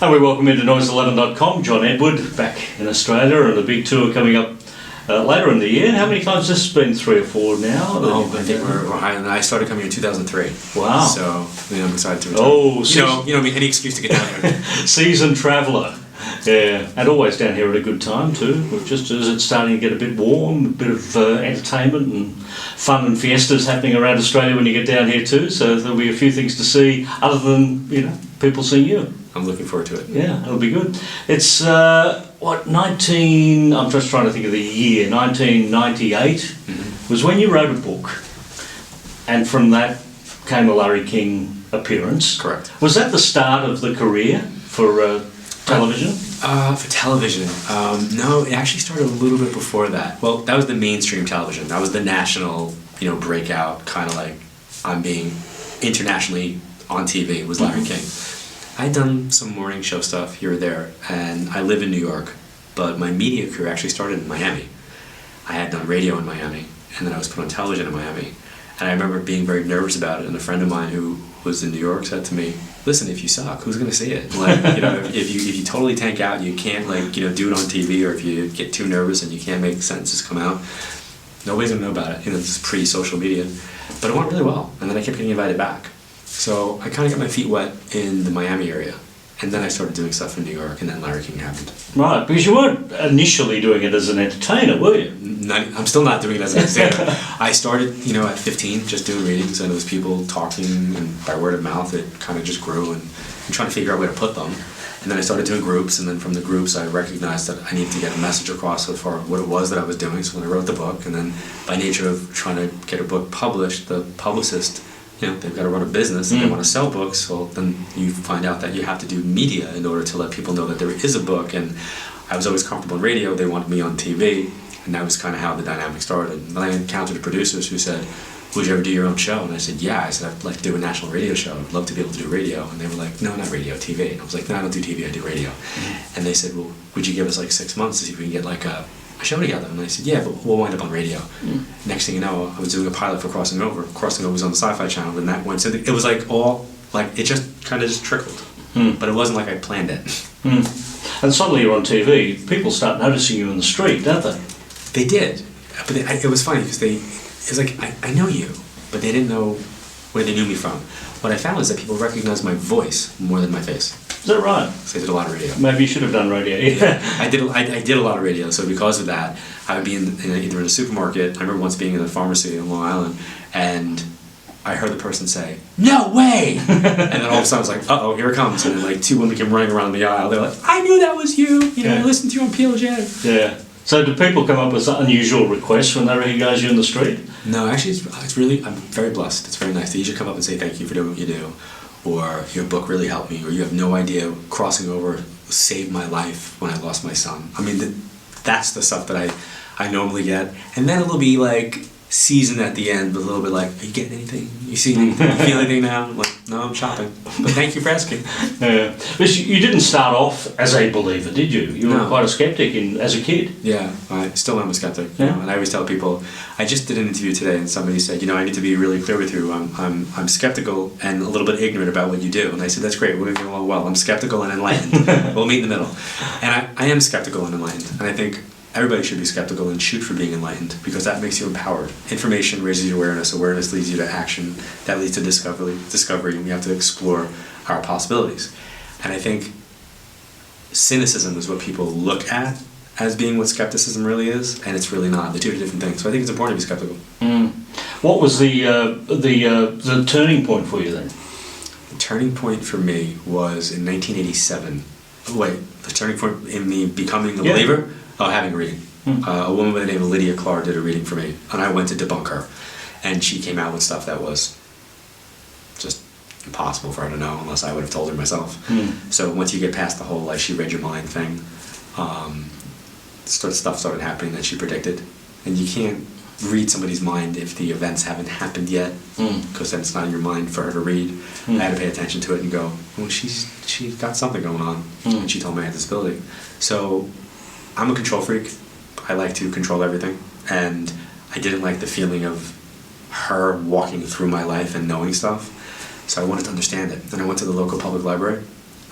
And we welcome into noise11.com John Edward back in Australia, and a big tour coming up later in the year. How many times has this been? 3 or 4 now? I think we're higher than that. I started coming in 2003. Wow. So I'm excited to return. Oh, any excuse to get down here. Seasoned traveller. Yeah, and always down here at a good time too. Just as it's starting to get a bit warm, a bit of entertainment and fun and fiestas happening around Australia when you get down here too. So there'll be a few things to see other than people seeing you. I'm looking forward to it. Yeah, it'll be good. It's I'm just trying to think of the year. 1998 was when you wrote a book, and from that came a Larry King appearance. Correct. Was that the start of the career for television? For television, no, it actually started a little bit before that. Well, that was the mainstream television. That was the national, breakout, kind of like I'm being internationally on TV, was Larry King. I'd done some morning show stuff here or there, and I live in New York, but my media career actually started in Miami. I had done radio in Miami, and then I was put on television in Miami. And I remember being very nervous about it, and a friend of mine who was in New York said to me, "Listen, if you suck, who's going to see it? Like, if you totally tank out, you can't do it on TV, or if you get too nervous and you can't make sentences come out, nobody's going to know about it. This is pre-social media." But it went really well, and then I kept getting invited back. So I kind of got my feet wet in the Miami area, and then I started doing stuff in New York, and then Larry King happened. Right, because you weren't initially doing it as an entertainer, were you? I'm still not doing it as an entertainer. I started, at 15, just doing readings, and it was people talking, and by word of mouth, it kind of just grew, and I'm trying to figure out where to put them. And then I started doing groups, and then from the groups, I recognized that I needed to get a message across as far as what it was that I was doing. So when I wrote the book, and then by nature of trying to get a book published, the publicist, they've got to run a business and they want to sell books, so then you find out that you have to do media in order to let people know that there is a book. And I was always comfortable in radio, they wanted me on TV, and that was kind of how the dynamic started. And then I encountered the producers who said, "Would you ever do your own show?" And I said, "Yeah." I said, "I'd like to do a national radio show. I'd love to be able to do radio." And they were like, "No, not radio, TV." And I was like, "No, I don't do TV, I do radio." And they said, "Well, would you give us 6 months to see if we can get a show together?" And I said, "Yeah, but we'll wind up on radio." Next thing you know, I was doing a pilot for Crossing Over. Crossing Over was on the Sci-Fi Channel, and that went. So it was it just kind of just trickled. But it wasn't like I planned it. And suddenly you're on TV. People start noticing you in the street, don't they? They did, but it was funny because it's like I know you, but they didn't know where they knew me from. What I found is that people recognized my voice more than my face. Is that right? So I did a lot of radio. Maybe you should have done radio. Yeah. I did a lot of radio. So because of that, I would be either in a supermarket. I remember once being in a pharmacy in Long Island, and I heard the person say, "No way!" And then all of a sudden I was like, "Uh-oh, here it comes!" And then 2 women came running around the aisle. They're like, "I knew that was you. I listened to you on PLJ." Yeah. So do people come up with unusual requests when they recognize you in the street? No, actually, it's really, I'm very blessed. It's very nice. They usually come up and say thank you for doing what you do, or your book really helped me, or you have no idea, Crossing Over saved my life when I lost my son. I mean, that's the stuff that I normally get. And then it'll be seasoned at the end, but a little bit "Are you getting anything? You see anything? You feel anything now?" I'm like, "No, I'm shopping." But thank you for asking. Yeah. But you didn't start off as a believer, did you? You were quite a skeptic as a kid. Yeah, I still am a skeptic. Yeah. And I always tell people, I just did an interview today, and somebody said, "I need to be really clear with you. I'm skeptical and a little bit ignorant about what you do." And I said, "That's great. We're going to get along well. I'm skeptical and enlightened. We'll meet in the middle." And I am skeptical and enlightened, and I think everybody should be skeptical and shoot for being enlightened, because that makes you empowered. Information raises your awareness. Awareness leads you to action. That leads to discovery, and we have to explore our possibilities. And I think cynicism is what people look at as being what skepticism really is, and it's really not. They're two different things. So I think it's important to be skeptical. What was the turning point for you then? The turning point for me was in 1987. The turning point in me becoming a believer? Oh, having a reading. A woman by the name of Lydia Clark did a reading for me, and I went to debunk her. And she came out with stuff that was just impossible for her to know unless I would have told her myself. So once you get past the whole she read your mind thing, stuff started happening that she predicted. And you can't read somebody's mind if the events haven't happened yet, because then it's not in your mind for her to read. I had to pay attention to it and go, "Well, she's got something going on," and she told me I had this ability. So I'm a control freak. I like to control everything, and I didn't like the feeling of her walking through my life and knowing stuff, so I wanted to understand it. And I went to the local public library,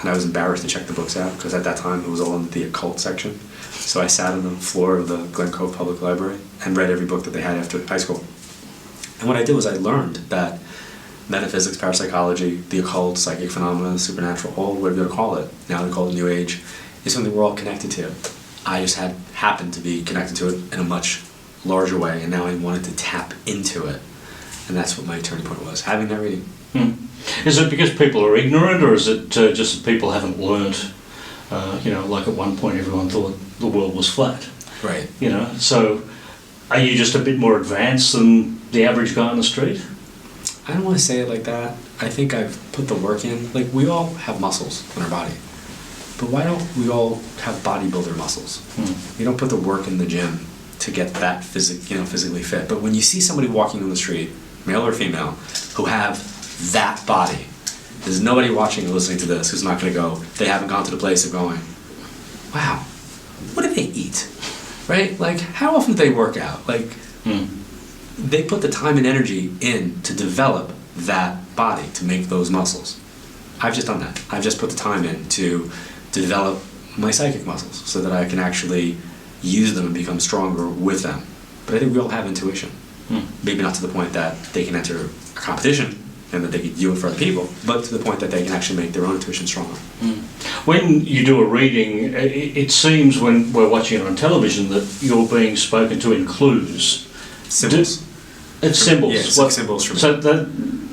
and I was embarrassed to check the books out because at that time it was all in the occult section. So I sat on the floor of the Glen Cove Public Library and read every book that they had after high school. And what I did was I learned that metaphysics, parapsychology, the occult, psychic phenomena, the supernatural, all whatever you call it, now they call it New Age, is something we're all connected to. I just happened to be connected to it in a much larger way, and now I wanted to tap into it. And that's what my turning point was, having that reading. Is it because people are ignorant, or is it just that people haven't learnt? Like at one point everyone thought the world was flat. Right. So are you just a bit more advanced than the average guy on the street? I don't want to say it like that. I think I've put the work in. Like, we all have muscles in our body. But why don't we all have bodybuilder muscles? You don't put the work in the gym to get that physically fit. But when you see somebody walking on the street, male or female, who have that body, there's nobody watching or listening to this who's not going to go, they haven't gone to the place of going, wow, what do they eat? Right? Like, how often do they work out? Like, they put the time and energy in to develop that body, to make those muscles. I've just done that. I've just put the time in to develop my psychic muscles so that I can actually use them and become stronger with them. But I think we all have intuition. Maybe not to the point that they can enter a competition and that they can do it for other people, but to the point that they can actually make their own intuition stronger. When you do a reading, it seems when we're watching it on television that you're being spoken to in clues. Symbols. It's symbols. Yeah, it's like symbols for me. So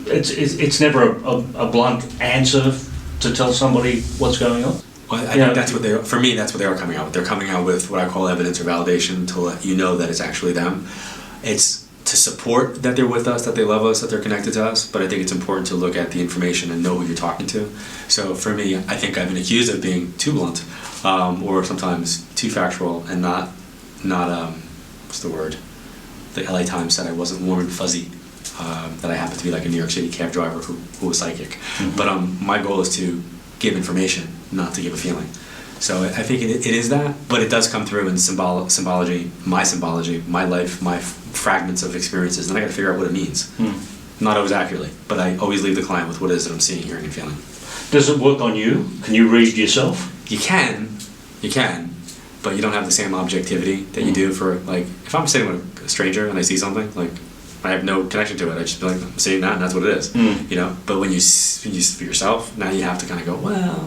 it's never a blunt answer to tell somebody what's going on? Well, I think that's what they are. For me, that's what they are coming out with. They're coming out with what I call evidence or validation to let you know that it's actually them. It's to support that they're with us, that they love us, that they're connected to us, but I think it's important to look at the information and know who you're talking to. So for me, I think I've been accused of being too blunt, or sometimes too factual, and not what's the word? The LA Times said I wasn't warm and fuzzy, that I happened to be like a New York City cab driver who was psychic. But my goal is to give information, not to give a feeling. So I think it is that, but it does come through in symbology, my life, my fragments of experiences, and I got to figure out what it means. Not always accurately, but I always leave the client with what it is that I'm seeing, hearing, and feeling. Does it work on you? Can you read yourself? You can, but you don't have the same objectivity that you do for, like, if I'm sitting with a stranger and I see something, like, I have no connection to it. I just be like, I'm seeing that, and that's what it is. But when you for yourself, now you have to kind of go, well,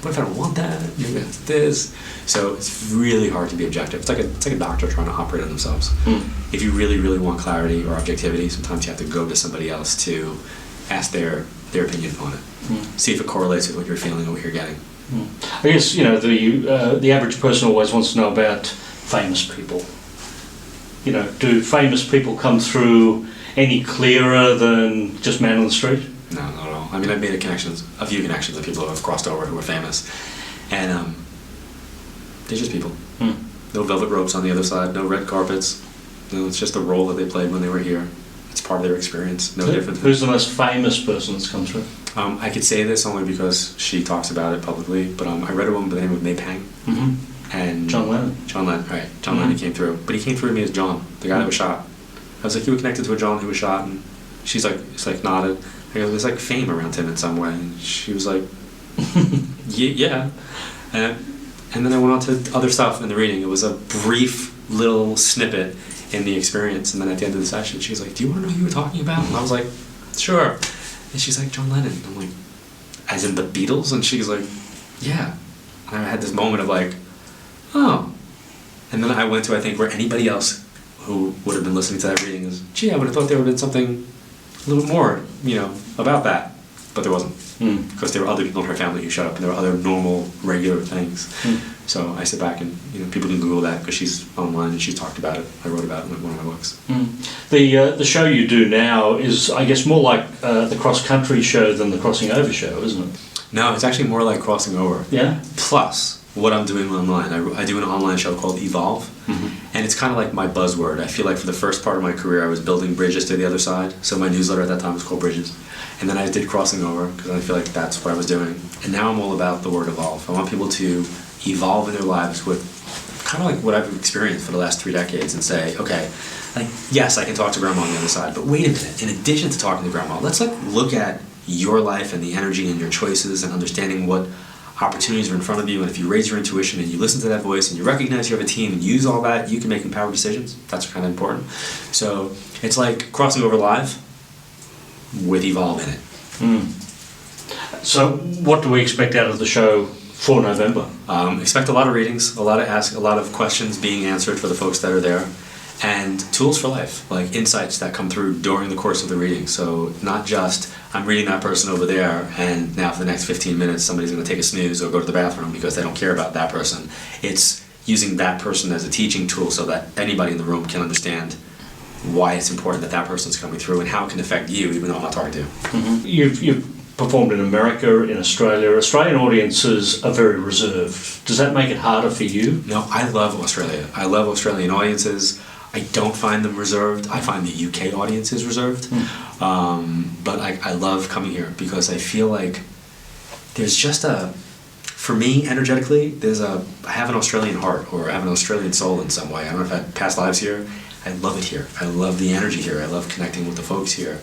what if I don't want that? Maybe it's this. So it's really hard to be objective. It's like a doctor trying to operate on themselves. If you really, really want clarity or objectivity, sometimes you have to go to somebody else to ask their opinion on it. See if it correlates with what you're feeling or what you're getting. I guess, the average person always wants to know about famous people. Do famous people come through any clearer than just man on the street? No, not at all. I mean, I've made a few connections with people who have crossed over who are famous, and they're just people. No velvet ropes on the other side, no red carpets. It's just the role that they played when they were here. It's part of their experience, no different. Who's the most famous person that's come through? I could say this only because she talks about it publicly, but I read a woman by the name of May Pang. And John Lennon, right. John Lennon came through. But he came through to me as John, the guy that was shot. I was like, you were connected to a John who was shot? And she's like, nodded. I go, there's like fame around him in some way. And she was like, yeah. And then I went on to other stuff in the reading. It was a brief little snippet in the experience. And then at the end of the session, she was like, do you want to know who you were talking about? And I was like, sure. And she's like, John Lennon. And I'm like, as in the Beatles? And she's like, yeah. And I had this moment of like, oh. And then I went to, I think, where anybody else who would have been listening to that reading is, gee, I would have thought there would have been something a little more, about that. But there wasn't. Because there were other people in her family who showed up, and there were other normal, regular things. So I sit back and, people can Google that because she's online and she's talked about it. I wrote about it in one of my books. The show you do now is, I guess, more like the cross-country show than the crossing over show, isn't it? No, it's actually more like crossing over. Yeah? Plus, what I'm doing online. I do an online show called Evolve, and it's kind of like my buzzword. I feel like for the first part of my career, I was building bridges to the other side. So my newsletter at that time was called Bridges. And then I did crossing over, because I feel like that's what I was doing. And now I'm all about the word evolve. I want people to evolve in their lives with kind of like what I've experienced for the last 3 decades and say, okay, like, yes, I can talk to grandma on the other side, but wait a minute, in addition to talking to grandma, let's look at your life and the energy and your choices and understanding what opportunities are in front of you, and if you raise your intuition and you listen to that voice and you recognize you have a team and use all that, you can make empowered decisions. That's kind of important. So it's like crossing over live with Evolve in it. So what do we expect out of the show for November? Expect a lot of readings, a lot of questions being answered for the folks that are there, and tools for life, like insights that come through during the course of the reading. So not just, I'm reading that person over there, and now for the next 15 minutes somebody's going to take a snooze or go to the bathroom because they don't care about that person. It's using that person as a teaching tool so that anybody in the room can understand why it's important that that person's coming through and how it can affect you, even though I'm not talking to you. You've performed in America, in Australia. Australian audiences are very reserved. Does that make it harder for you? No, I love Australia. I love Australian audiences. I don't find them reserved. I find the UK audiences reserved. But I love coming here because I feel like there's just for me, energetically, I have an Australian heart, or I have an Australian soul in some way. I don't know if I had past lives here. I love it here. I love the energy here. I love connecting with the folks here.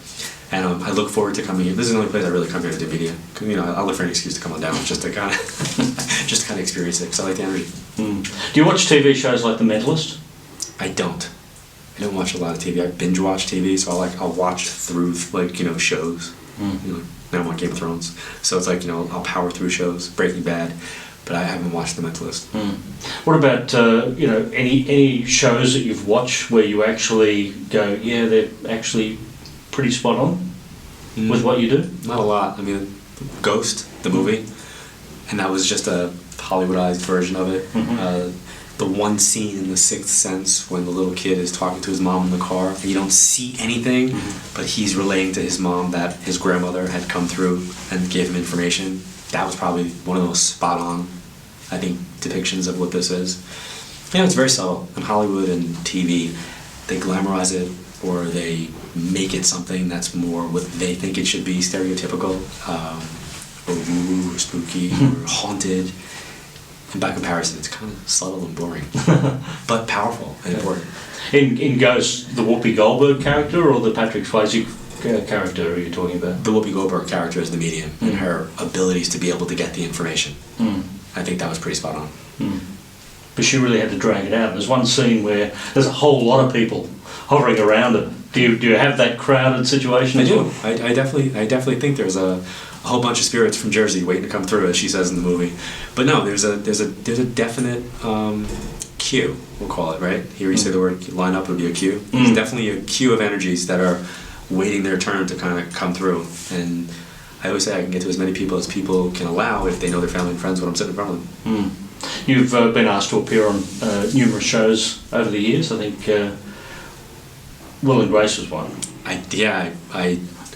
And I look forward to coming here. This is the only place I really come here to do media. You know, I'll look for an excuse to come on down just to kind of experience it because I like the energy. Do you watch TV shows like The Mentalist? I don't watch a lot of TV. I binge watch TV, so I'll watch through shows. Now I'm on Game of Thrones, so it's like I'll power through shows. Breaking Bad, but I haven't watched The Mentalist. What about any shows that you've watched where you actually go, yeah, they're actually pretty spot on with what you do? Not a lot. I mean, Ghost, the movie, and that was just a Hollywoodized version of it. The one scene in The Sixth Sense when the little kid is talking to his mom in the car and you don't see anything, but he's relaying to his mom that his grandmother had come through and gave him information. That was probably one of the most spot on, I think, depictions of what this is. It's very subtle. In Hollywood and TV, they glamorize it or they make it something that's more what they think it should be, stereotypical, or woo or spooky or haunted. And by comparison, it's kind of subtle and boring, but powerful and important. In Ghost, the Whoopi Goldberg character or the Patrick Swayze character are you talking about? The Whoopi Goldberg character is the medium, and her abilities to be able to get the information. I think that was pretty spot on. But she really had to drag it out. There's one scene where there's a whole lot of people hovering around it. Do you have that crowded situation? I do. I definitely think there's a whole bunch of spirits from Jersey waiting to come through, as she says in the movie. But no, there's a definite queue, we'll call it, right? Here you say the word line up would be a queue. There's definitely a queue of energies that are waiting their turn to kind of come through. And I always say I can get to as many people as people can allow if they know their family and friends when I'm sitting in front of them. You've been asked to appear on numerous shows over the years. I think Will and Grace was one.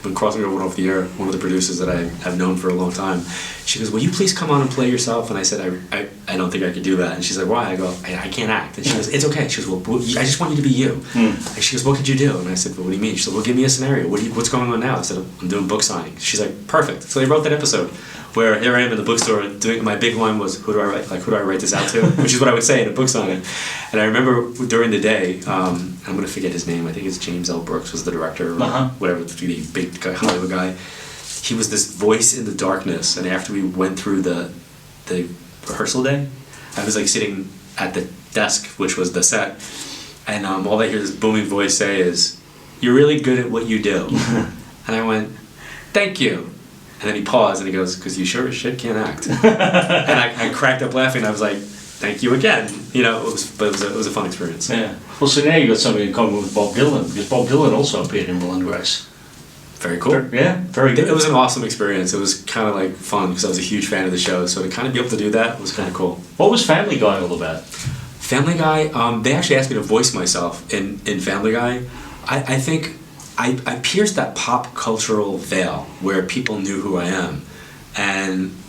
When crossing over the air, one of the producers that I have known for a long time, she goes, "Will you please come on and play yourself?" And I said, I don't think I could do that. And she's like, "Why?" I go, I can't act. And she goes, "It's okay." She goes, "Well, I just want you to be you." And she goes, "What could you do?" And I said, "Well, what do you mean?" She said, "Well, give me a scenario. What's going on now?" I said, "I'm doing book signing." She's like, "Perfect." So they wrote that episode where here I am in the bookstore doing, my big line was, who do I write this out to? Which is what I would say in a book signing. And I remember during the day, I'm going to forget his name, I think it's James L. Brooks was the director, or whatever, the big Hollywood guy. He was this voice in the darkness, and after we went through the rehearsal day, I was like sitting at the desk, which was the set, and all I hear this booming voice say is, "You're really good at what you do." And I went, "Thank you." And then he paused and he goes, "Because you sure as shit can't act." And I cracked up laughing. I was like, "Thank you again." It was a fun experience. Yeah. Well, so now you've got something in common with Bob Dylan, because Bob Dylan also appeared in Will and Grace. Very cool. Very good. It was an awesome experience. It was kind of like fun because I was a huge fan of the show. So to kind of be able to do that was kind of cool. What was Family Guy all about? Family Guy, they actually asked me to voice myself in Family Guy. I think I pierced that pop cultural veil where people knew who I am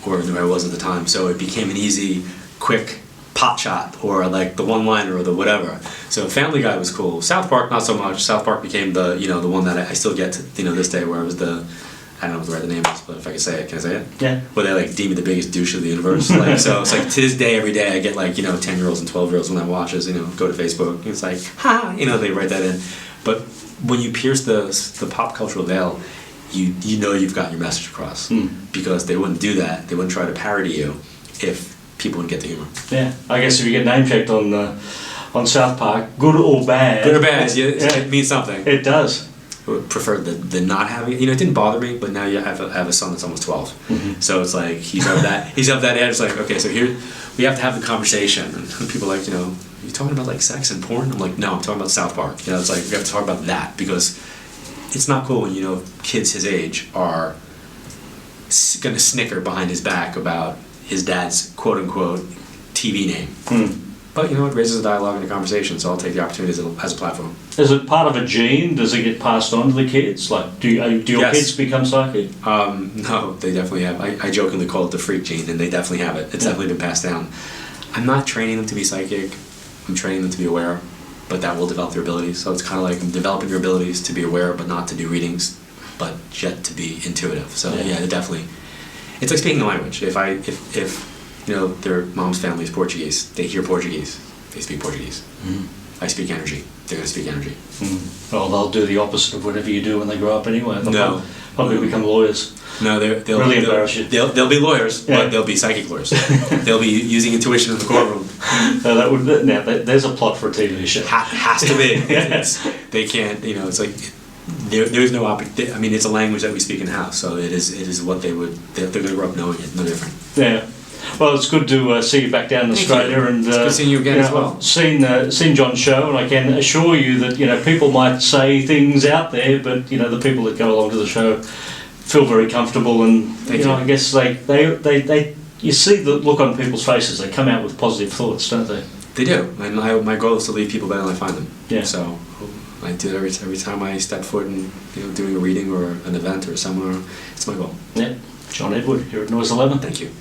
or knew I was at the time. So it became an easy, quick pot shot or like the one-liner or the whatever. So Family Guy was cool. South Park, not so much. South Park became the one that I still get to, this day, where I was I don't know what the name is, but if I can say it, can I say it? Yeah. Where they like deem me the biggest douche of the universe. So it's like to this day, every day I get 10-year-olds and 12-year-olds when I watch this, go to Facebook. It's like, ha, they write that in. But when you pierce the pop cultural veil, you've got your message across. Because they wouldn't do that. They wouldn't try to parody you. if people would get the humor. Yeah, I guess if you get name checked on South Park, good or bad. Good or bad, it means something. It does. I would prefer the not having it. You know, it didn't bother me, but now I have a son that's almost 12. Mm-hmm. So it's like, he's of that age. It's like, okay, so here, we have to have the conversation. And people are like, you know, you talking about like sex and porn? I'm like, no, I'm talking about South Park. You know, it's like, we have to talk about that, because it's not cool when, you know, kids his age are going to snicker behind his back about his dad's quote-unquote TV name. But, you know, it raises a dialogue and a conversation, so I'll take the opportunity as a platform. Is it part of a gene? Does it get passed on to the kids? Like, do your kids become psychic? No, they definitely have. I jokingly call it the freak gene, and they definitely have it. It's definitely been passed down. I'm not training them to be psychic. I'm training them to be aware, but that will develop their abilities. So it's kind of like I'm developing your abilities to be aware, but not to do readings, but yet to be intuitive. So yeah, it definitely. It's like speaking a language. If you know, their mom's family is Portuguese, they hear Portuguese, they speak Portuguese. I speak energy, they're going to speak energy. Well, they'll do the opposite of whatever you do when they grow up anyway. They'll probably become lawyers. No, they'll really embarrass you. They'll be lawyers, but they'll be psychic lawyers. They'll be using intuition in the courtroom. There's a plot for a TV show. Has to be. They can't, you know, it's like, there's no I mean, it's a language that we speak in the house, so it is what they're going to grow up knowing it, no different. Yeah. Well, it's good to see you back down in Australia, and it's good seeing you again as well. I've seen John's show, and I can assure you that, you know, people might say things out there, but, you know, the people that go along to the show feel very comfortable, and I guess they you see the look on people's faces. They come out with positive thoughts, don't they? They do, and my goal is to leave people better than I find them. Yeah. So I do it every time I step foot in, you know, doing a reading or an event or a seminar. It's my goal. Yeah. John Edward here at Noise 11. Thank you.